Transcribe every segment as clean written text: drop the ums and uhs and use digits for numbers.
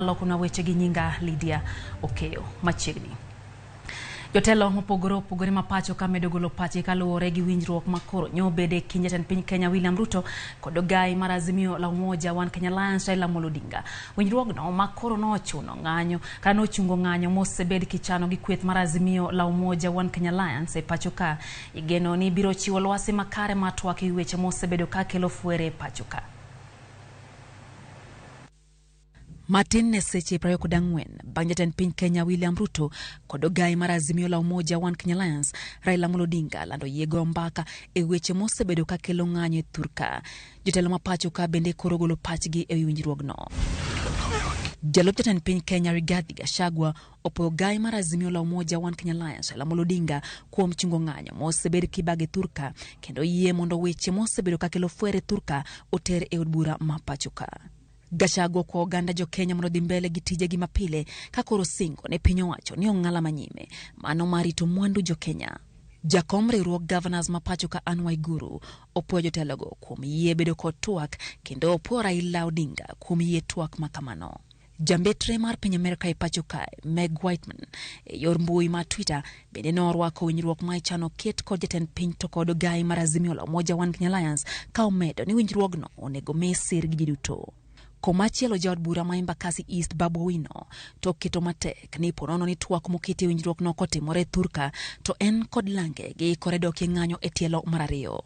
Kuna weche gi nyinga Lydia Okeyo machiegni. Jotelo mopogore mapacho ka medo golo pache kaluwore gi winjruok makoro nyobede kind jatend piny Kenya William Ruto kod ogai mar Azimio la Umoja One Kenya Alliance Raila Amolo Odinga. Winjruogno makoro nochuno ng'anyo kana ochungo ng'anyo mosebed kichano gi kweth mar Azimio la Umoja One Kenya Alliance e pacho ka. Igeno ni biro chiwo lwasi makare matwak e weche mosebedo ka kelo fuere e pacho ka. Martin ne seche 24 bang' jatend piny Kenya William Ruto kod ogai mar Azimio la Umoja One Kenya Alliance Raila Amolo Odinga lando yiego mbaka e weche mosebedo ka kelo ng'anyo e thurka. Jotelo mapacho ka bende koro golo pachgi e winjruogno. Jalup jatend piny Kenya Rigathi Gachagua opo ogai mar Azimio la Umoja One Kenya Alliance Raila Amolo Odinga kuom chungo ng'anyo mosebed kibage thurka kendo yie mondo weche mosebedo ka kelo fuere thurka oter e od bura ma pacho ka. Gachagua kwa oganda jo Kenya mondo dhi mbele gi tije gi mapile ka koro singo ne piny owacho ni ong'ala manyime mano marito mwandu jo Kenya. Jakom riwruok Governors mapacho ka Anne Waiguru opuoyo jotelogo kuom yie bedo kod twak kendo opuoyo Raila Odinga kuom yie twak makamano. Jambetre mar piny Amerika e pacho ka Meg Whitman e yor mbui ma Twitter bende norwako winjruok ma ichano ket kod jatend piny to kod ogai mar Azimio la Umoja One Kenya Alliance ka omedo ni winjruogno onego mesir gi duto. Komachielo jaod bura ma Embakasi East Babu Owino to keto matek ni ponono ni twak moketi winjruok no kotimore thurka to en kod lange gi koredok ng'anyo e tielo mar ariyo.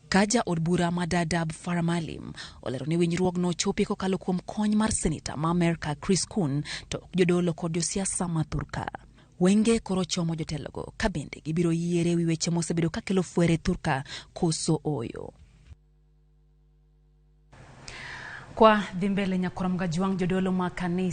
Kaja od bura ma Dadaab Farah Maalim olero ni winjruok no chopi kokalo kuom kony mar seneta ma Amerika Chris Coons to jodolo kod josiasa ma thurka. Wenge koro chomo jotelogo ka bende gibiro yiere wi weche mosebedo ka kelo fuere thurka koso oyo. Kwa dhimbele nyakoram gajwang jodolo ma kanisa